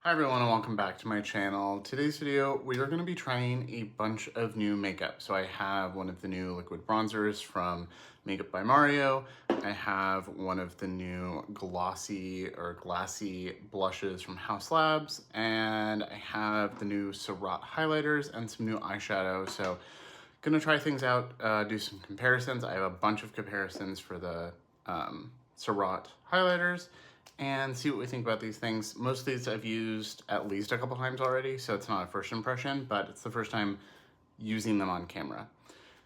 Hi everyone and welcome back to my channel. Today's video, we are going to be trying a bunch of new makeup. So I have one of the new liquid bronzers from Makeup by Mario. I have one of the new glassy blushes from Haus Labs. And I have the new Surratt highlighters and some new eyeshadow. So gonna try things out, do some comparisons. I have a bunch of comparisons for the Surratt highlighters and see what we think about these things. Most of these I've used at least a couple times already, so it's not a first impression, but it's the first time using them on camera.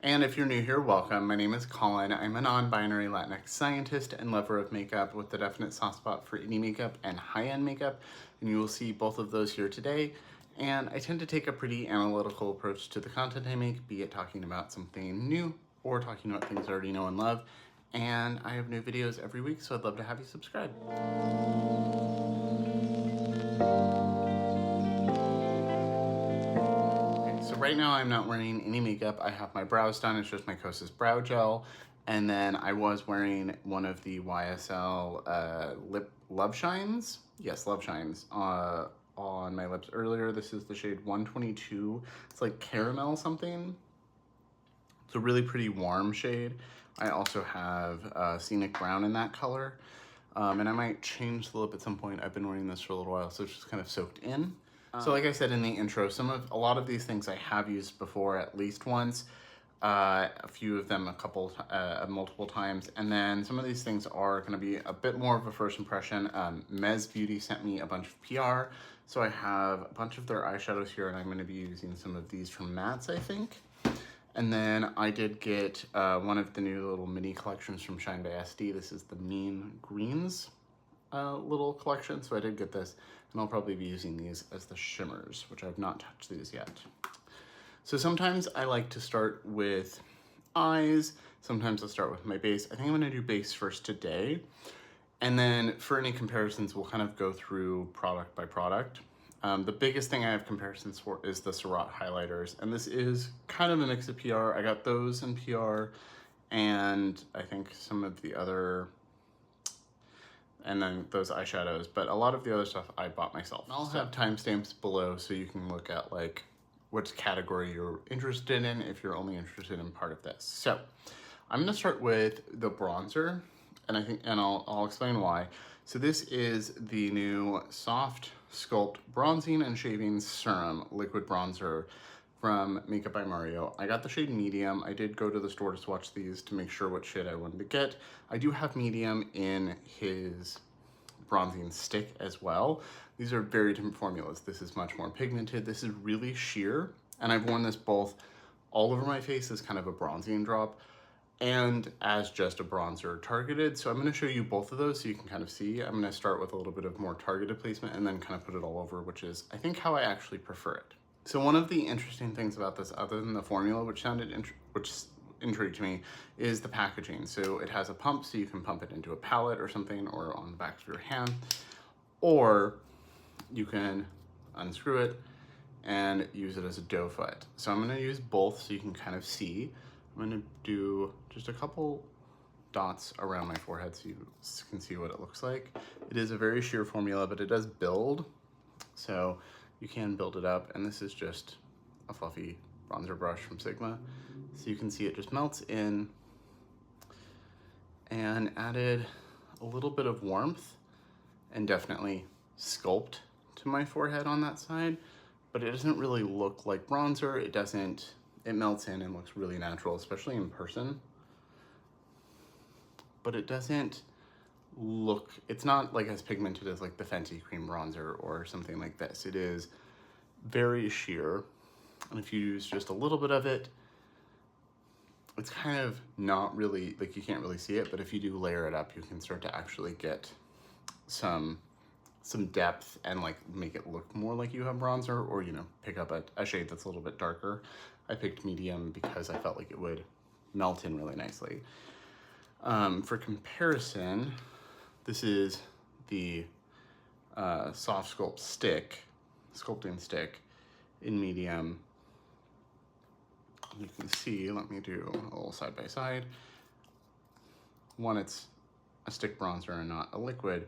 And if you're new here, welcome. My name is Colin. I'm a non-binary Latinx scientist and lover of makeup with a definite soft spot for indie makeup and high-end makeup, and you will see both of those here today. And I tend to take a pretty analytical approach to the content I make, be it talking about something new or talking about things I already know and love. And I have new videos every week, so I'd love to have you subscribe. Okay, so right now I'm not wearing any makeup. I have my brows done. It's just my Kosas brow gel. And then I was wearing one of the YSL lip Love Shines. Yes, Love Shines on my lips earlier. This is the shade 122. It's like caramel something. It's a really pretty warm shade. I also have Scenic Brown in that color. And I might change the lip at some point. I've been wearing this for a little while, so it's just kind of soaked in. So like I said in the intro, a lot of these things I have used before at least once. A few of them multiple times. And then some of these things are gonna be a bit more of a first impression. Mez Beauty sent me a bunch of PR. So I have a bunch of their eyeshadows here, and I'm gonna be using some of these from Matt's, I think. And then I did get one of the new little mini collections from Shine by SD. This is the Mean Greens little collection. So I did get this, and I'll probably be using these as the shimmers, which I've not touched these yet. So sometimes I like to start with eyes. Sometimes I'll start with my base. I think I'm gonna do base first today. And then for any comparisons, we'll kind of go through product by product. The biggest thing I have comparisons for is the Surratt highlighters, and this is kind of a mix of PR. I got those in PR, and I think some of the other, and then those eyeshadows, but a lot of the other stuff I bought myself. I'll have timestamps below so you can look at like which category you're interested in if you're only interested in part of this. So I'm gonna start with the bronzer, and I'll explain why. So this is the new Soft Sculpt Bronzing and Shaving Serum Liquid Bronzer from Makeup by Mario. I got the shade medium. I did go to the store to swatch these to make sure what shade I wanted to get. I do have medium in his bronzing stick as well. These are very different formulas. This is much more pigmented. This is really sheer, and I've worn this both all over my face as kind of a bronzing drop and as just a bronzer targeted. So I'm gonna show you both of those so you can kind of see. I'm gonna start with a little bit of more targeted placement and then kind of put it all over, which is, I think, how I actually prefer it. So one of the interesting things about this, other than the formula, which intrigued me, is the packaging. So it has a pump, so you can pump it into a palette or something, or on the back of your hand, or you can unscrew it and use it as a doe foot. So I'm gonna use both so you can kind of see. I'm gonna do just a couple dots around my forehead so you can see what it looks like. It is a very sheer formula, but it does build. So you can build it up, and this is just a fluffy bronzer brush from Sigma. So you can see it just melts in and added a little bit of warmth and definitely sculpt to my forehead on that side, but it doesn't really look like bronzer. It melts in and looks really natural, especially in person. But it doesn't look, it's not like as pigmented as like the Fenty Cream bronzer or something like this. It is very sheer. And if you use just a little bit of it, it's kind of not really, like you can't really see it, but if you do layer it up, you can start to actually get some depth and like make it look more like you have bronzer, or, you know, pick up a shade that's a little bit darker. I picked medium because I felt like it would melt in really nicely. For comparison, this is the Soft Sculpt sculpting stick in medium. You can see, let me do a little side by side. One, it's a stick bronzer and not a liquid,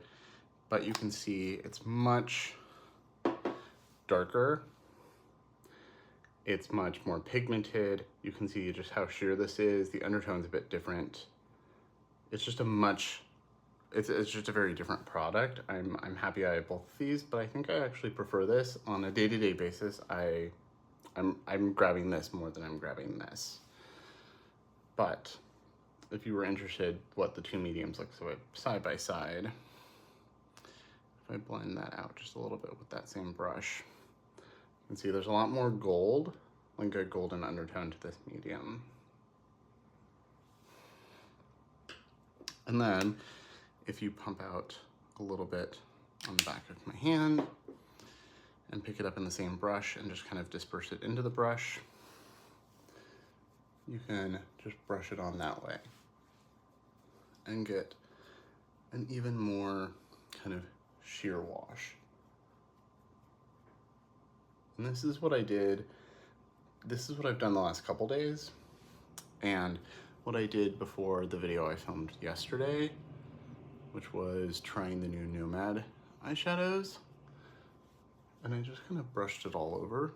but you can see it's much darker. It's much more pigmented. You can see just how sheer this is. The undertone's a bit different. It's just a much, it's just a very different product. I'm happy I have both of these, but I think I actually prefer this on a day-to-day basis. I'm grabbing this more than I'm grabbing this. But if you were interested what the two mediums look like side by side, if I blend that out just a little bit with that same brush, you can see there's a lot more gold, like a golden undertone to this medium. And then if you pump out a little bit on the back of my hand and pick it up in the same brush and just kind of disperse it into the brush, you can just brush it on that way and get an even more kind of sheer wash. And this is what I did. This is what I've done the last couple days. And what I did before the video I filmed yesterday, which was trying the new Nomad eyeshadows. And I just kind of brushed it all over.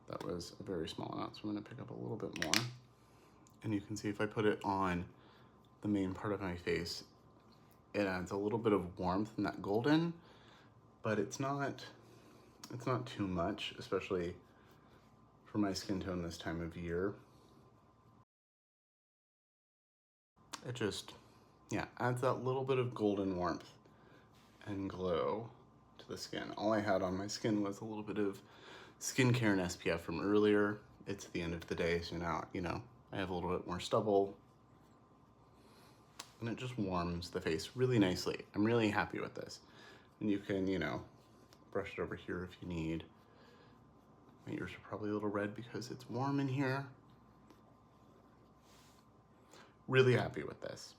That was a very small amount, so I'm gonna pick up a little bit more. And you can see if I put it on the main part of my face, it adds a little bit of warmth in that golden, but it's not too much, especially for my skin tone this time of year. It just, yeah, adds that little bit of golden warmth and glow to the skin. All I had on my skin was a little bit of skincare and SPF from earlier. It's the end of the day, so now, you know, I have a little bit more stubble, and it just warms the face really nicely. I'm really happy with this. And you can, you know, brush it over here if you need. My ears are probably a little red because it's warm in here. Really happy with this.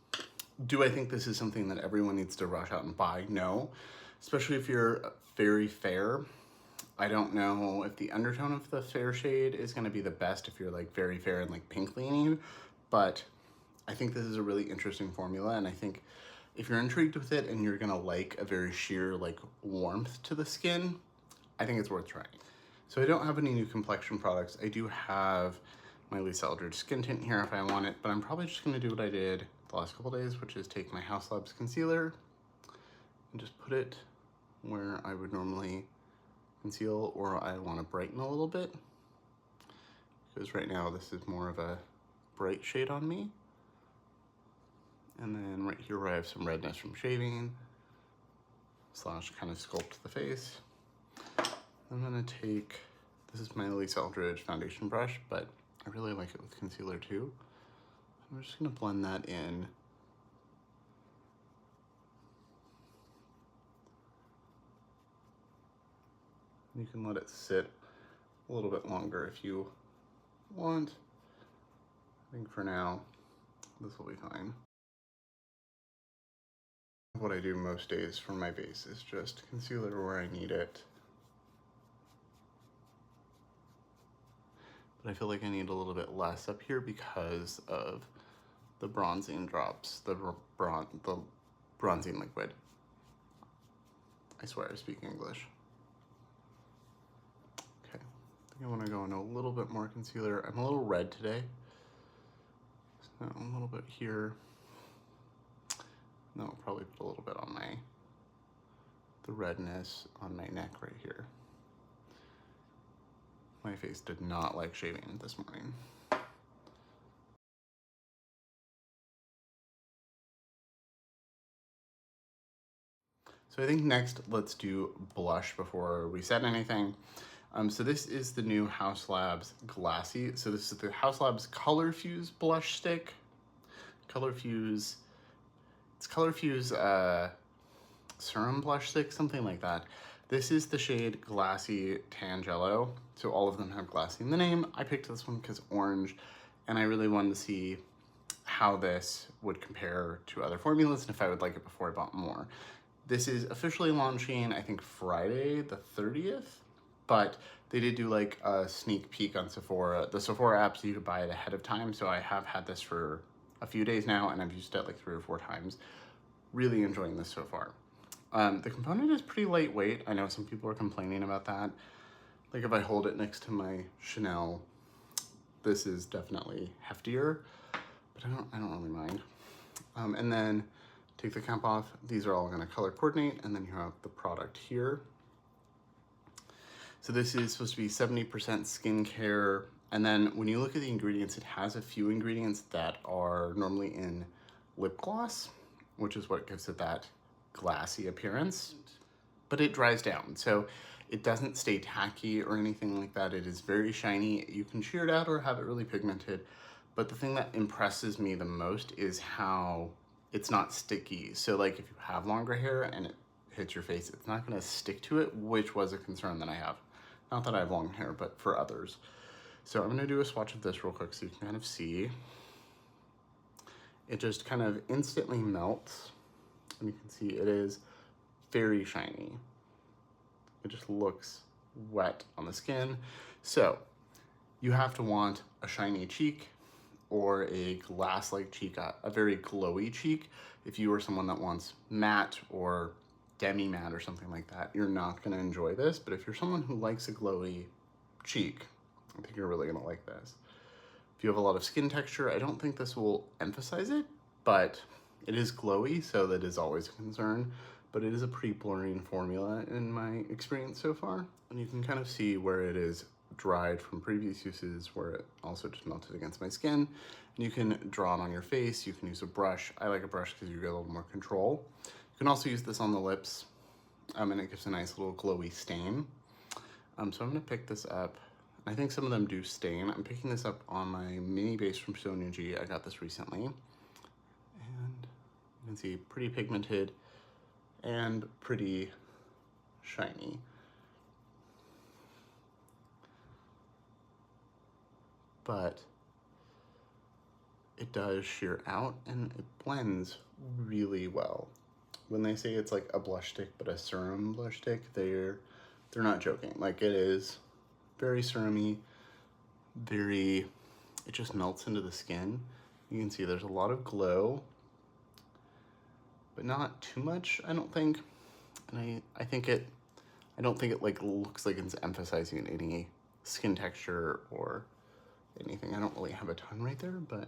Do I think this is something that everyone needs to rush out and buy? No, especially if you're very fair. I don't know if the undertone of the fair shade is gonna be the best if you're like very fair and like pink leaning, but I think this is a really interesting formula, and I think if you're intrigued with it and you're gonna like a very sheer like warmth to the skin, I think it's worth trying. So I don't have any new complexion products. I do have my Lisa Eldridge skin tint here if I want it, but I'm probably just gonna do what I did the last couple days, which is take my Haus Labs concealer and just put it where I would normally conceal, or I want to brighten a little bit, because right now this is more of a bright shade on me. And then right here where I have some redness from shaving, slash kind of sculpt the face, I'm gonna take, this is my Lisa Eldridge foundation brush, but I really like it with concealer too. I'm just gonna blend that in. You can let it sit a little bit longer if you want. I think for now, this will be fine. What I do most days for my base is just concealer where I need it. But I feel like I need a little bit less up here because of the bronzing drops, the bronzing liquid. I swear I speak English. Okay, I think I want to go in a little bit more concealer. I'm a little red today, so a little bit here. No, I'll probably put a little bit on the redness on my neck right here. My face did not like shaving this morning. So I think next let's do blush before we set anything. So this is the new Haus Labs Glassy. So this is the Haus Labs Color Fuse blush stick. It's Color Fuse serum blush stick, something like that. This is the shade Glassy Tangelo. So all of them have glassy in the name. I picked this one because orange, and I really wanted to see how this would compare to other formulas and if I would like it before I bought more. This is officially launching, I think, Friday the 30th, but they did do like a sneak peek on Sephora. The Sephora app, so you could buy it ahead of time. So I have had this for a few days now, and I've used it like 3 or 4 times. Really enjoying this so far. The component is pretty lightweight. I know some people are complaining about that. Like if I hold it next to my Chanel, this is definitely heftier, but I don't really mind. And then take the cap off. These are all gonna color coordinate, and then you have the product here. So this is supposed to be 70% skincare. And then when you look at the ingredients, it has a few ingredients that are normally in lip gloss, which is what gives it that glassy appearance, but it dries down. So it doesn't stay tacky or anything like that. It is very shiny. You can sheer it out or have it really pigmented. But the thing that impresses me the most is how it's not sticky. So like if you have longer hair and it hits your face, it's not gonna stick to it, which was a concern that I have. Not that I have long hair, but for others. So I'm gonna do a swatch of this real quick so you can kind of see. It just kind of instantly melts. And you can see it is very shiny. It just looks wet on the skin. So you have to want a shiny cheek or a glass-like cheek, a very glowy cheek. If you are someone that wants matte or demi-matte or something like that, you're not gonna enjoy this. But if you're someone who likes a glowy cheek, I think you're really gonna like this. If you have a lot of skin texture, I don't think this will emphasize it, but it is glowy, so that is always a concern. But it is a pretty blurring formula in my experience so far. And you can kind of see where it is dried from previous uses, where it also just melted against my skin. And you can draw it on your face, you can use a brush. I like a brush because you get a little more control. You can also use this on the lips, and it gives a nice little glowy stain. So I'm gonna pick this up. I think some of them do stain. I'm picking this up on my mini base from Sonia G. I got this recently. And you can see pretty pigmented and pretty shiny. But it does sheer out and it blends really well. When they say it's like a blush stick, but a serum blush stick, they're not joking. Like it is very serumy, it just melts into the skin. You can see there's a lot of glow, but not too much, I don't think. And I don't think it like looks like it's emphasizing any skin texture or anything. I don't really have a ton right there, but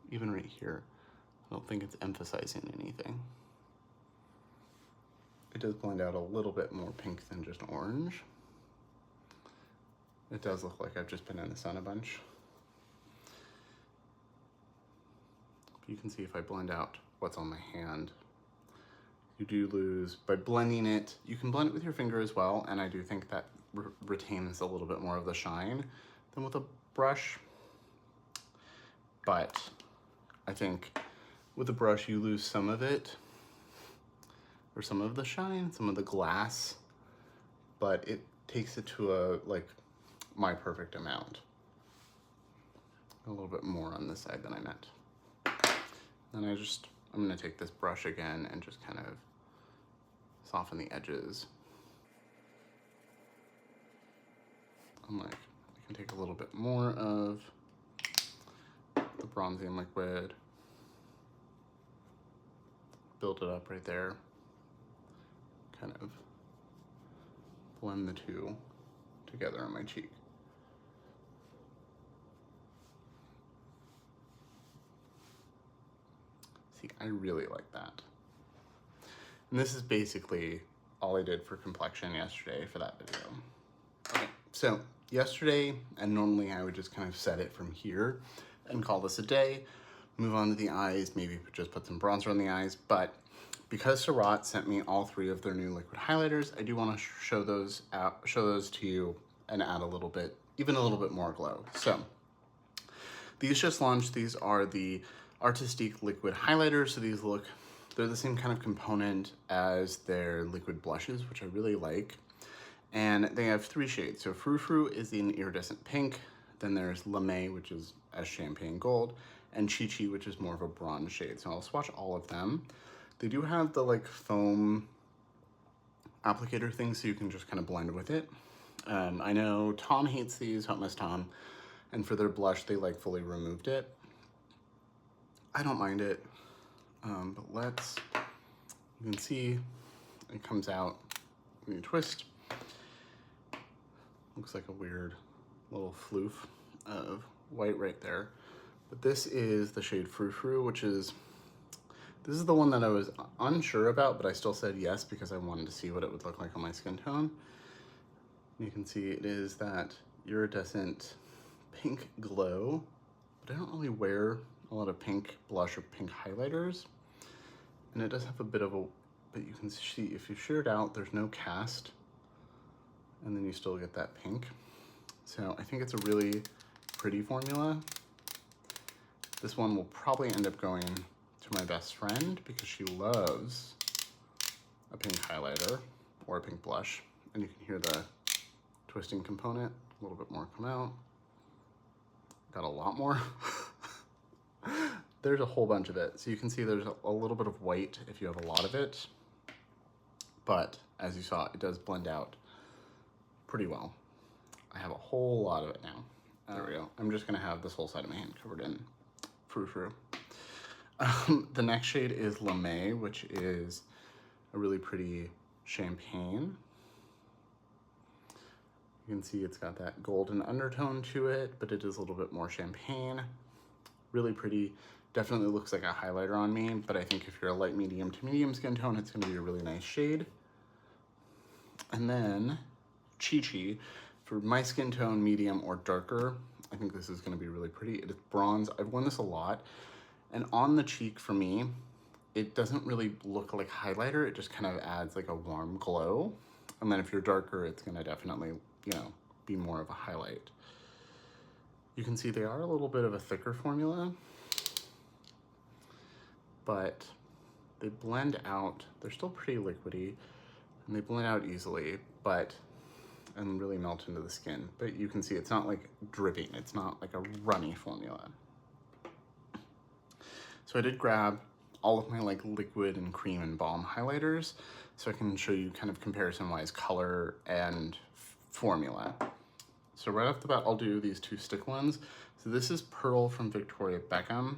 even right here, I don't think it's emphasizing anything. It does blend out a little bit more pink than just orange. It does look like I've just been in the sun a bunch. You can see if I blend out what's on my hand, you do lose, by blending it, you can blend it with your finger as well, and I do think that retains a little bit more of the shine than with a brush. But I think with a brush you lose some of it, or some of the shine, some of the glass, but it takes it to a, like, my perfect amount. A little bit more on this side than I meant. Then I'm gonna take this brush again and just kind of soften the edges. I'm like, I can take a little bit more of the bronzing liquid, build it up right there, kind of blend the two together on my cheek. See, I really like that. And this is basically all I did for complexion yesterday for that video. Okay, so yesterday, and normally I would just kind of set it from here and call this a day, move on to the eyes, maybe just put some bronzer on the eyes, but because Surratt sent me all 3 of their new liquid highlighters, I do want to show those to you and add a little bit, even a little bit more glow. So these just launched. These are the Artistique liquid highlighters. So these they're the same kind of component as their liquid blushes, which I really like. And they have 3 shades. So Frou Frou is in iridescent pink. Then there's Lame, which is as champagne gold, and Chi Chi, which is more of a bronze shade. So I'll swatch all of them. They do have the like foam applicator thing, so you can just kind of blend with it. I know Tom hates these, Hot Mess Tom, and for their blush, they like fully removed it. I don't mind it, but you can see It comes out when you twist. Looks like a weird little floof of white right there. But this is the shade Frou Frou, which is, this is the one that I was unsure about, but I still said yes because I wanted to see what it would look like on my skin tone. You can see it is that iridescent pink glow, but I don't really wear a lot of pink blush or pink highlighters. And it does have a bit of a, but you can see if you shear it out, there's no cast, and then you still get that pink. So I think it's a really pretty formula. This one will probably end up going to my best friend because she loves a pink highlighter or a pink blush. And you can hear the twisting component, a little bit more come out. Got a lot more. There's a whole bunch of it. So you can see there's a little bit of white if you have a lot of it. But as you saw, it does blend out pretty well. I have a whole lot of it now. There we go. I'm just gonna have this whole side of my hand covered in Frou Frou. The next shade is Lame, which is a really pretty champagne. You can see it's got that golden undertone to it, but it is a little bit more champagne. Really pretty. Definitely looks like a highlighter on me, but I think if you're a light medium to medium skin tone, it's gonna be a really nice shade. And then Chi Chi, for my skin tone, medium or darker, I think this is gonna be really pretty. It is bronze. I've worn this a lot. And on the cheek for me, it doesn't really look like highlighter. It just kind of adds like a warm glow. And then if you're darker, it's gonna definitely, you know, be more of a highlight. You can see they are a little bit of a thicker formula, but they blend out. They're still pretty liquidy and they blend out easily, and really melt into the skin. But you can see it's not like dripping. It's not like a runny formula. So I did grab all of my like liquid and cream and balm highlighters so I can show you kind of comparison-wise color and formula. So right off the bat, I'll do these two stick ones. So this is Pearl from Victoria Beckham.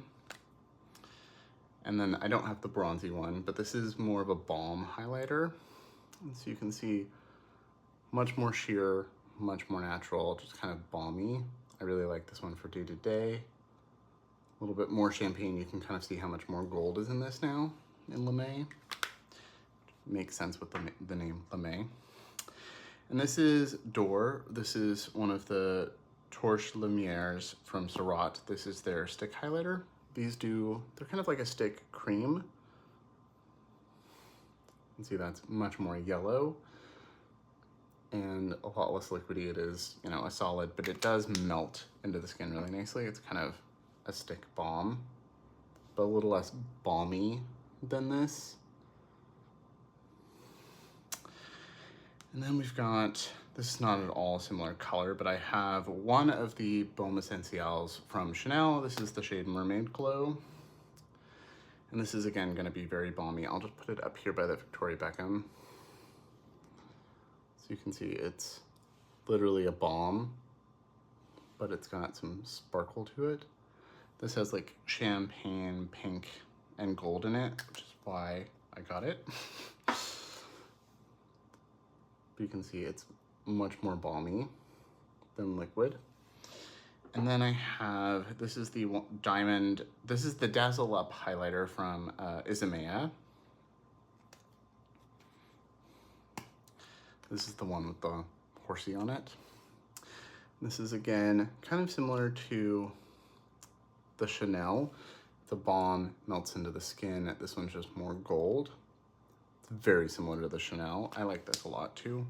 And then I don't have the bronzy one, but this is more of a balm highlighter. And so you can see much more sheer, much more natural, just kind of balmy. I really like this one for day to day. A little bit more champagne. You can kind of see how much more gold is in this now in Lame. Makes sense with the name Lame. And this is Dor. This is one of the Torche Lumières from Surratt. This is their stick highlighter. They're kind of like a stick cream. You can see that's much more yellow and a lot less liquidy. It is, you know, a solid, but it does melt into the skin really nicely. It's kind of a stick balm, but a little less balmy than this. And then we've got, this is not at all a similar color, but I have one of the Baume Essentials from Chanel. This is the shade Mermaid Glow. And this is again gonna be very balmy. I'll just put it up here by the Victoria Beckham. So you can see it's literally a balm, but it's got some sparkle to it. This has like champagne, pink, and gold in it, which is why I got it. But you can see it's much more balmy than liquid. And then I have, this is the diamond, this is the Dazzle Up highlighter from Isamaya. This is the one with the horsey on it. This is again, kind of similar to the Chanel. The balm melts into the skin. This one's just more gold. It's very similar to the Chanel. I like this a lot too.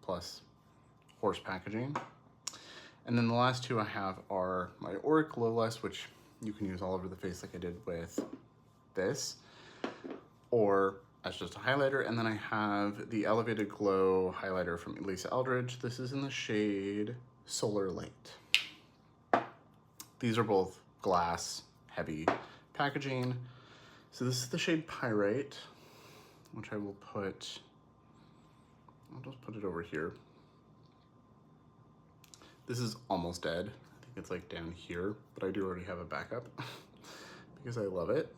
Plus horse packaging. And then the last two I have are my Auric Glowless, which you can use all over the face like I did with this, or as just a highlighter. And then I have the Elevated Glow highlighter from Elisa Eldridge. This is in the shade Solar Light. These are both glass heavy packaging. So this is the shade Pyrite, which I will put, I'll just put it over here. This is almost dead. I think it's like down here, but I do already have a backup because I love it.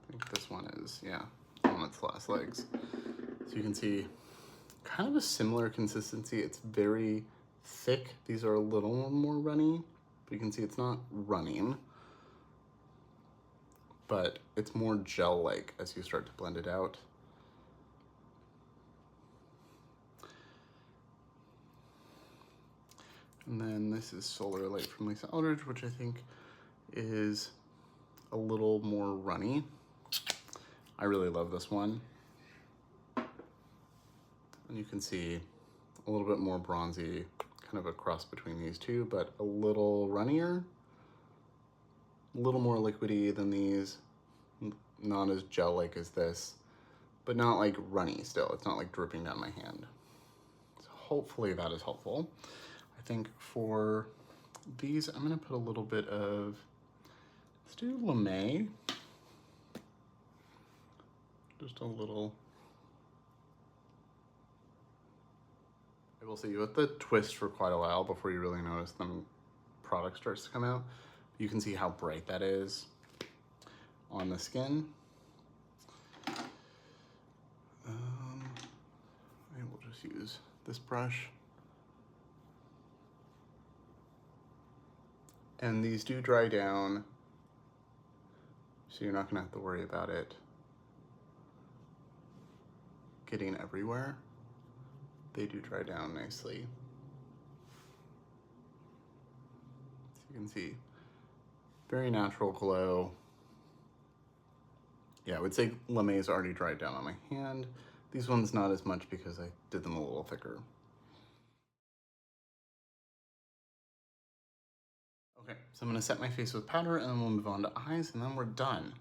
I think this one is, yeah, on its last legs. So you can see kind of a similar consistency. It's very thick. These are a little more runny, but you can see it's not running, but it's more gel-like as you start to blend it out. And then this is Solar Light from Lisa Eldridge, which I think is a little more runny. I really love this one. And you can see a little bit more bronzy, kind of a cross between these two, but a little runnier, a little more liquidy than these, not as gel-like as this, but not like runny still. It's not like dripping down my hand. So hopefully that is helpful. I think for these, I'm gonna put a little bit of, let's do Lame. Just a little. I will say you have to twist for quite a while before you really notice the product starts to come out. You can see how bright that is on the skin. I will just use this brush. And these do dry down, so you're not gonna have to worry about it getting everywhere. They do dry down nicely. So you can see, very natural glow. Yeah, I would say Lame's already dried down on my hand. These ones not as much because I did them a little thicker. Okay, so I'm gonna set my face with powder and then we'll move on to eyes and then we're done.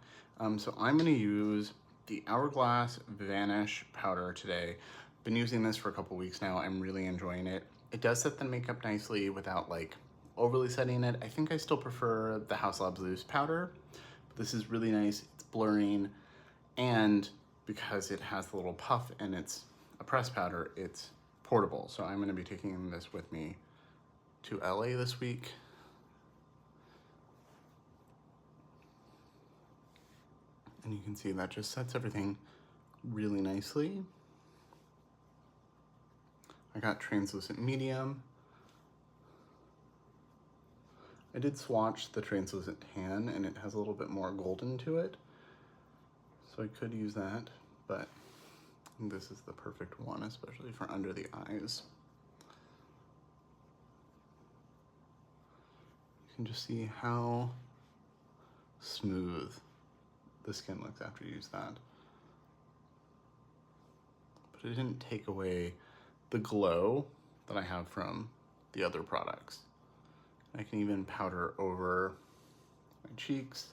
So I'm gonna use the Hourglass Vanish powder today. Been using this for a couple weeks now. I'm really enjoying it. It does set the makeup nicely without like overly setting it. I think I still prefer the Haus Labs loose powder, but this is really nice. It's blurring, and because it has the little puff and it's a pressed powder, it's portable. So I'm gonna be taking this with me to LA this week. And you can see that just sets everything really nicely. I got translucent medium. I did swatch the translucent tan and it has a little bit more golden to it. So I could use that, but this is the perfect one, especially for under the eyes. You can just see how smooth the skin looks after you use that. But it didn't take away the glow that I have from the other products. I can even powder over my cheeks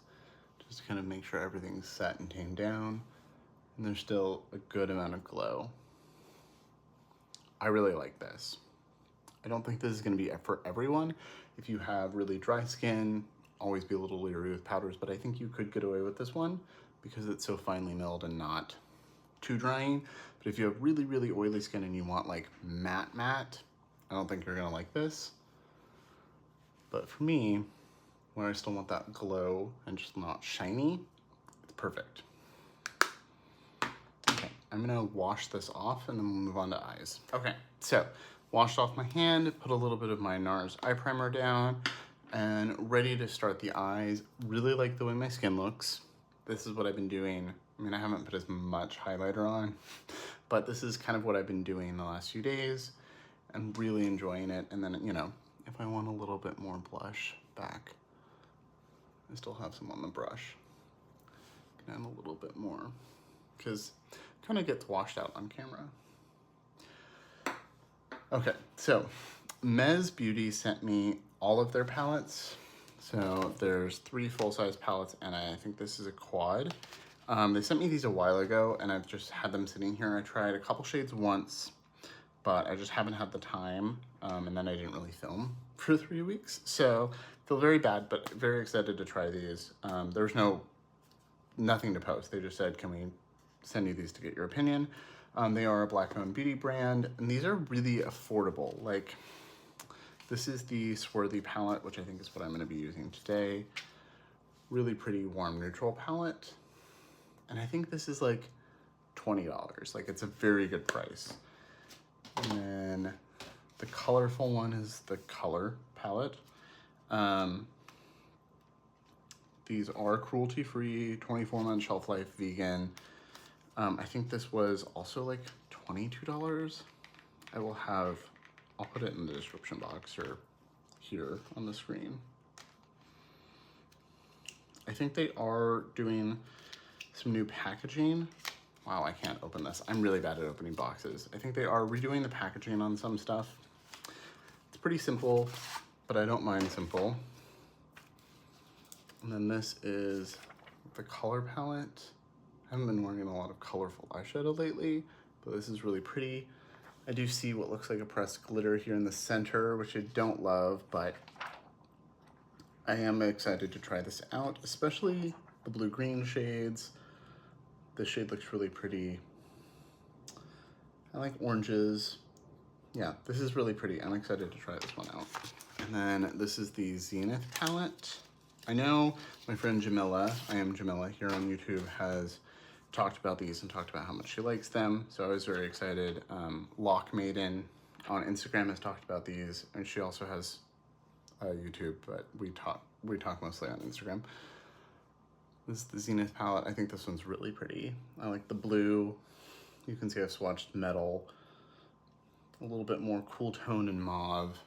just to kind of make sure everything's set and tamed down, and there's still a good amount of glow. I really like this. I don't think this is gonna be for everyone. If you have really dry skin, always be a little leery with powders, but I think you could get away with this one because it's so finely milled and not too drying. But if you have really, really oily skin and you want like matte, I don't think you're gonna like this. But for me, where I still want that glow and just not shiny, it's perfect. Okay, I'm gonna wash this off and then we'll move on to eyes. Okay, so washed off my hand, put a little bit of my NARS eye primer down, and ready to start the eyes. Really like the way my skin looks. This is what I've been doing. I mean, I haven't put as much highlighter on, but this is kind of what I've been doing the last few days and really enjoying it. And then, you know, if I want a little bit more blush back, I still have some on the brush. Can add a little bit more because it kind of gets washed out on camera. Okay, so Mez Beauty sent me all of their palettes. So there's 3 full-size palettes and I think this is a quad. They sent me these a while ago and I've just had them sitting here. I tried a couple shades once, but I just haven't had the time. And then I didn't really film for 3 weeks. So feel very bad, but very excited to try these. There's nothing to post. They just said, can we send you these to get your opinion? They are a Black-owned beauty brand, and these are really affordable. Like, this is the Swarthy palette, which I think is what I'm gonna be using today. Really pretty warm neutral palette. And I think this is like $20. Like, it's a very good price. And then the colorful one is the Color palette. These are cruelty-free, 24-month shelf life, vegan. I think this was also like $22. I'll put it in the description box or here on the screen. I think they are doing some new packaging. Wow, I can't open this. I'm really bad at opening boxes. I think they are redoing the packaging on some stuff. It's pretty simple, but I don't mind simple. And then this is the Color palette. I haven't been wearing a lot of colorful eyeshadow lately, but this is really pretty. I do see what looks like a pressed glitter here in the center, which I don't love, but I am excited to try this out, especially the blue-green shades. This shade looks really pretty. I like oranges. Yeah, this is really pretty. I'm excited to try this one out. And then this is the Zenith palette. I know my friend Jamila, I Am Jamila here on YouTube, has talked about these and talked about how much she likes them. So I was very excited. Lock Maiden on Instagram has talked about these, and she also has YouTube, but we talk mostly on Instagram. This is the Zenith palette. I think this one's really pretty. I like the blue. You can see I've swatched metal, a little bit more cool tone and mauve.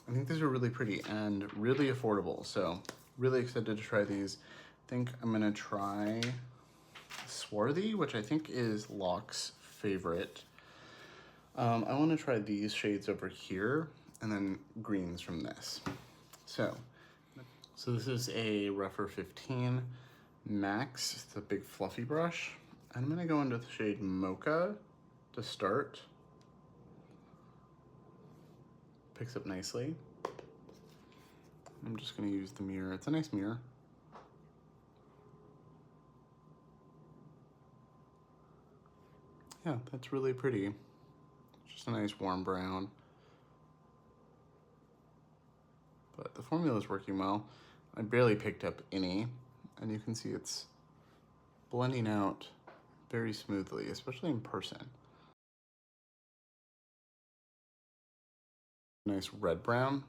I think these are really pretty and really affordable. So really excited to try these. I think I'm gonna try Swarthy, which I think is Locke's favorite. I want to try these shades over here and then greens from this. So this is a Rougher 15 Max. It's a big fluffy brush. I'm gonna go into the shade Mocha to start. Picks up nicely. I'm just gonna use the mirror. It's a nice mirror. Yeah, that's really pretty. Just a nice warm brown. But the formula is working well. I barely picked up any, and you can see it's blending out very smoothly, especially in person. Nice red brown.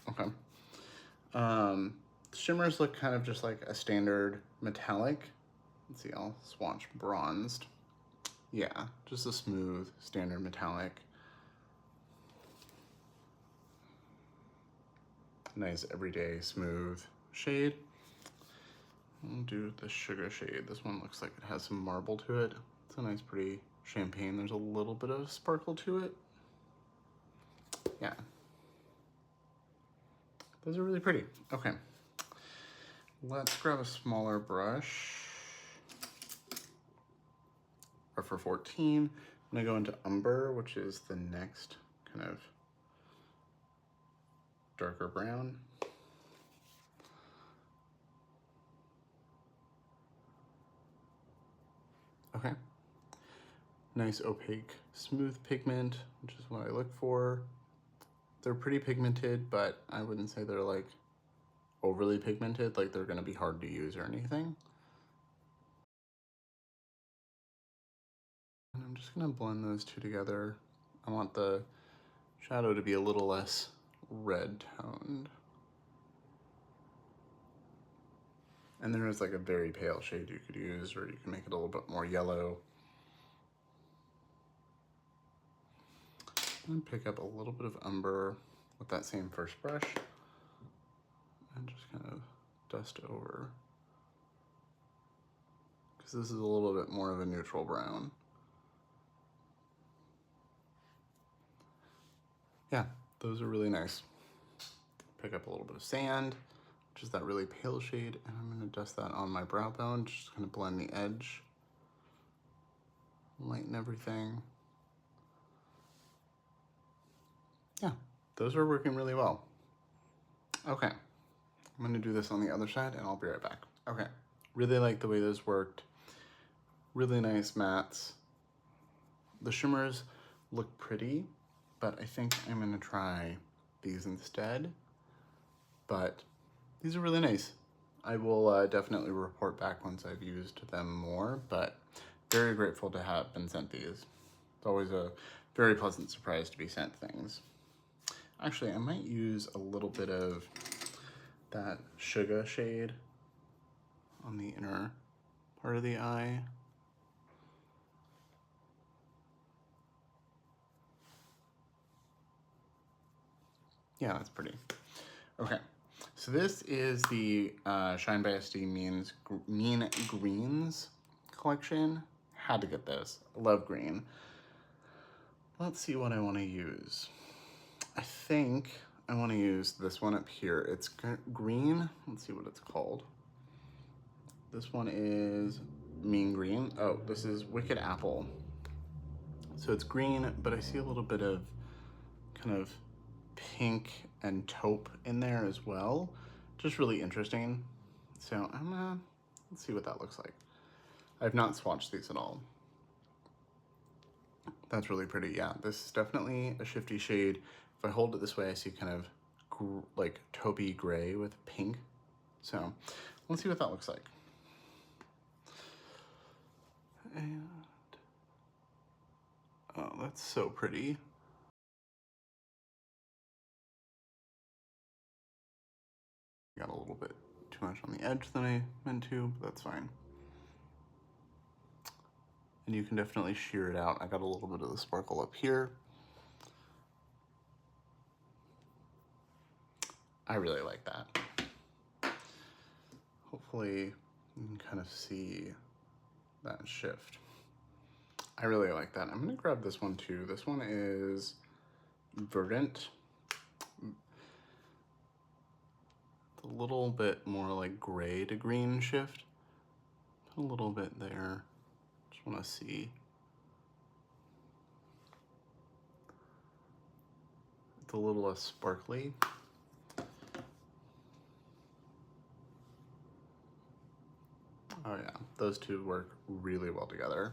Okay. Shimmers look kind of just like a standard metallic. Let's see, I'll swatch bronzed. Yeah, just a smooth, standard metallic. Nice, everyday, smooth shade. I'll do the sugar shade. This one looks like it has some marble to it. It's a nice, pretty champagne. There's a little bit of sparkle to it. Yeah. Those are really pretty. Okay. Let's grab a smaller brush. Or for 14, I'm gonna go into Umber, which is the next kind of darker brown. Okay. Nice opaque, smooth pigment, which is what I look for. They're pretty pigmented, but I wouldn't say they're like overly pigmented, like they're gonna be hard to use or anything. And I'm just gonna blend those two together. I want the shadow to be a little less red toned. And there is like a very pale shade you could use, or you can make it a little bit more yellow. And pick up a little bit of umber with that same first brush and just kind of dust over. Because this is a little bit more of a neutral brown. Yeah, those are really nice. Pick up a little bit of sand, which is that really pale shade, and I'm gonna dust that on my brow bone, just gonna blend the edge, lighten everything. Yeah, those are working really well. Okay, I'm gonna do this on the other side and I'll be right back. Okay, really like the way those worked. Really nice mattes. The shimmers look pretty, but I think I'm gonna try these instead. But these are really nice. I will definitely report back once I've used them more, but very grateful to have been sent these. It's always a very pleasant surprise to be sent things. Actually, I might use a little bit of that sugar shade on the inner part of the eye. Yeah, that's pretty. Okay, so this is the Shine by SD Mean Greens collection. Had to get this. Love green. Let's see what I want to use. I think I want to use this one up here. It's green. Let's see what it's called. This one is Mean Green. Oh, this is Wicked Apple. So it's green, but I see a little bit of kind of pink and taupe in there as well. Just really interesting. So I'm gonna, let's see what that looks like. I've not swatched these at all. That's really pretty. Yeah, this is definitely a shifty shade. If I hold it this way, I see kind of like taupey gray with pink. So let's see what that looks like. And oh, that's so pretty. Got a little bit too much on the edge than I meant to, but that's fine. And you can definitely shear it out. I got a little bit of the sparkle up here. I really like that. Hopefully you can kind of see that shift. I really like that. I'm gonna grab this one too. This one is Verdant. It's a little bit more like gray to green shift. A little bit there. Just wanna see. It's a little less sparkly. Oh yeah, those two work really well together.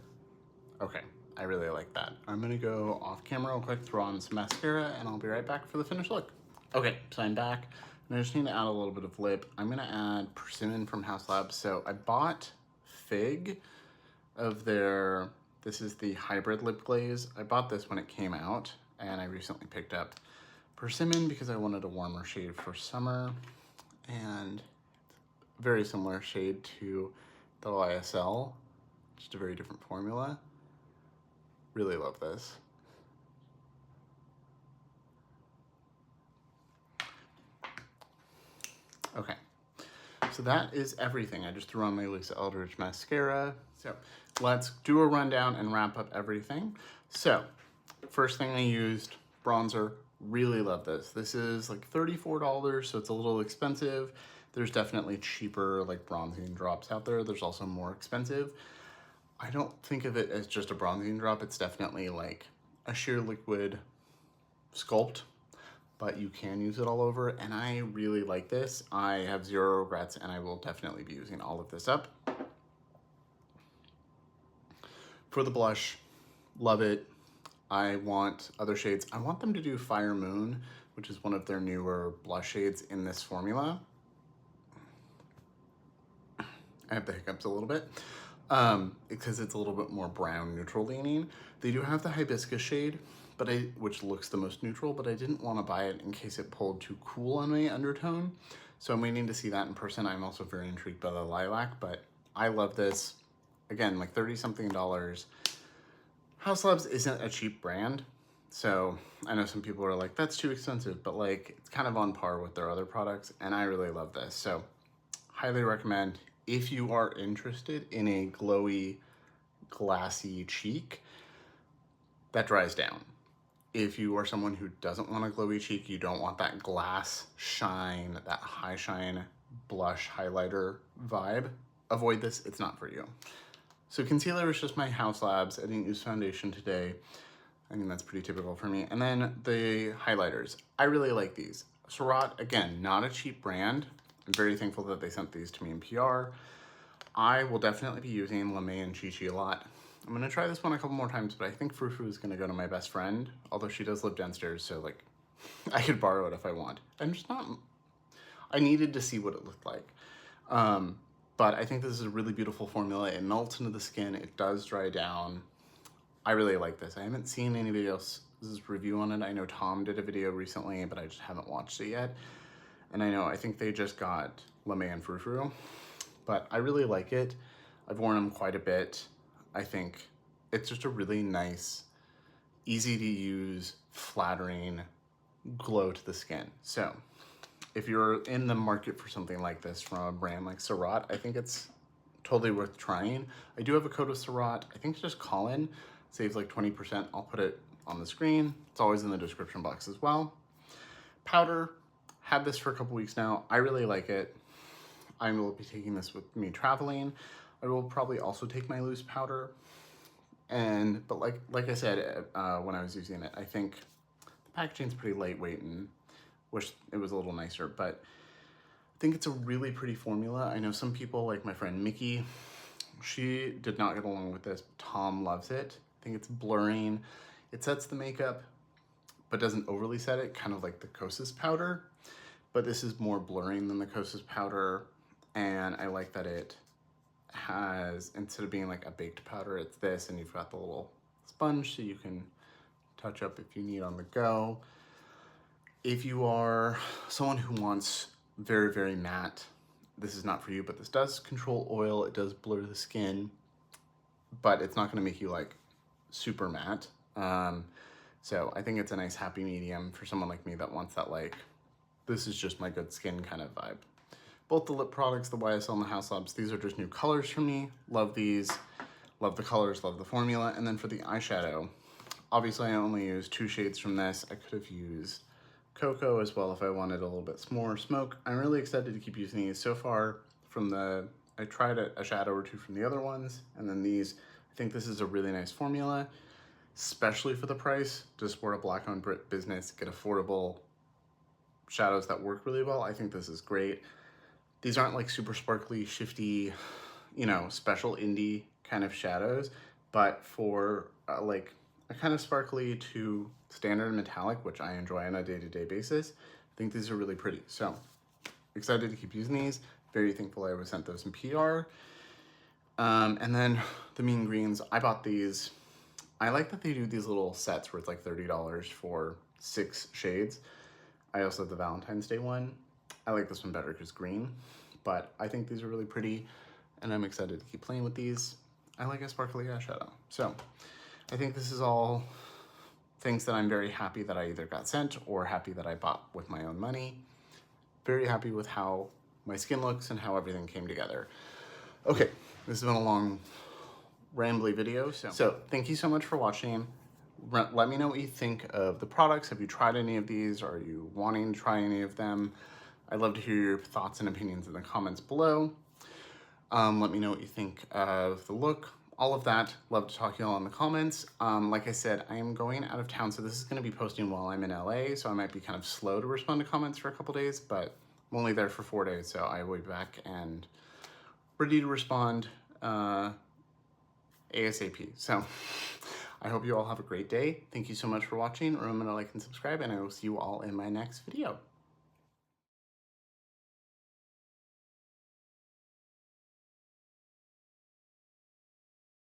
Okay, I really like that. I'm gonna go off camera real quick, throw on some mascara, and I'll be right back for the finished look. Okay, so I'm back, and I just need to add a little bit of lip. I'm gonna add Persimmon from Haus Labs. So I bought Fig of their, this is the hybrid lip glaze. I bought this when it came out, and I recently picked up Persimmon because I wanted a warmer shade for summer, and very similar shade to the YSL, just a very different formula. Really love this. Okay, so that is everything. I just threw on my Lisa Eldridge mascara. So let's do a rundown and wrap up everything. So first thing I used, bronzer. Really love this. This is like $34, so it's a little expensive. There's definitely cheaper like bronzing drops out there. There's also more expensive. I don't think of it as just a bronzing drop. It's definitely like a sheer liquid sculpt, but you can use it all over, and I really like this. I have zero regrets, and I will definitely be using all of this up. For the blush, love it. I want other shades. I want them to do Fire Moon, which is one of their newer blush shades in this formula. I have the hiccups a little bit because it's a little bit more brown neutral leaning. They do have the hibiscus shade, but which looks the most neutral, but I didn't want to buy it in case it pulled too cool on my undertone. So I'm waiting to see that in person. I'm also very intrigued by the lilac, but I love this. Again, like $30-something. Haus Labs isn't a cheap brand. So I know some people are like, that's too expensive, but like it's kind of on par with their other products, and I really love this. So highly recommend. If you are interested in a glowy, glassy cheek, that dries down. If you are someone who doesn't want a glowy cheek, you don't want that glass shine, that high shine blush highlighter vibe, avoid this, it's not for you. So concealer is just my Haus Labs. I didn't use foundation today. I mean, that's pretty typical for me. And then the highlighters, I really like these. Surratt, again, not a cheap brand. I'm very thankful that they sent these to me in PR. I will definitely be using La May and Chi Chi a lot. I'm gonna try this one a couple more times, but I think Frou Frou is gonna go to my best friend, although she does live downstairs, so like, I could borrow it if I want. I'm just not, I needed to see what it looked like. But I think this is a really beautiful formula. It melts into the skin. It does dry down. I really like this. I haven't seen anybody else's review on it. I know Tom did a video recently, but I just haven't watched it yet. And I think they just got La May and Frou Frou, but I really like it. I've worn them quite a bit. I think it's just a really nice, easy to use, flattering glow to the skin. So if you're in the market for something like this from a brand like Surratt, I think it's totally worth trying. I do have a code of Surratt. I think it's just Colin, saves like 20%. I'll put it on the screen. It's always in the description box as well. Powder, had this for a couple weeks now. I really like it. I will be taking this with me traveling. I will probably also take my loose powder. But like I said, when I was using it, I think the packaging's pretty lightweight and wish it was a little nicer, but I think it's a really pretty formula. I know some people, like my friend Mickey, she did not get along with this. Tom loves it. I think it's blurring. It sets the makeup, but doesn't overly set it, kind of like the Kosas powder. But this is more blurring than the Kosas powder, and I like that it has, instead of being like a baked powder, it's this, and you've got the little sponge so you can touch up if you need on the go. If you are someone who wants very, very matte, this is not for you, but this does control oil. It does blur the skin, but it's not gonna make you like super matte. So I think it's a nice happy medium for someone like me that wants that like, this is just my good skin kind of vibe. Both the lip products, the YSL and the Haus Labs, these are just new colors for me. Love these, love the colors, love the formula. And then for the eyeshadow, obviously I only used 2 shades from this. I could have used Cocoa as well if I wanted a little bit more smoke. I'm really excited to keep using these. So far I tried a shadow or 2 from the other ones, and then these, I think this is a really nice formula, especially for the price. To support a Black-owned business, get affordable shadows that work really well. I think this is great. These aren't like super sparkly, shifty, you know, special indie kind of shadows, but for like a kind of sparkly to standard metallic, which I enjoy on a day-to-day basis, I think these are really pretty. So excited to keep using these. Very thankful I was sent those in PR. And then the Mean Greens, I bought these. I like that they do these little sets where it's like $30 for 6 shades. I also have the Valentine's Day one. I like this one better because green, but I think these are really pretty and I'm excited to keep playing with these. I like a sparkly eyeshadow. So I think this is all things that I'm very happy that I either got sent or happy that I bought with my own money. Very happy with how my skin looks and how everything came together. Okay, this has been a long, rambly video. So thank you so much for watching. Let me know what you think of the products. Have you tried any of these? Are you wanting to try any of them? I'd love to hear your thoughts and opinions in the comments below. Let me know what you think of the look, all of that. Love to talk to you all in the comments. Like I said, I am going out of town, so this is gonna be posting while I'm in LA, so I might be kind of slow to respond to comments for a couple days, but I'm only there for 4 days, so I will be back and ready to respond ASAP. So I hope you all have a great day. Thank you so much for watching. Remember to like and subscribe, and I will see you all in my next video.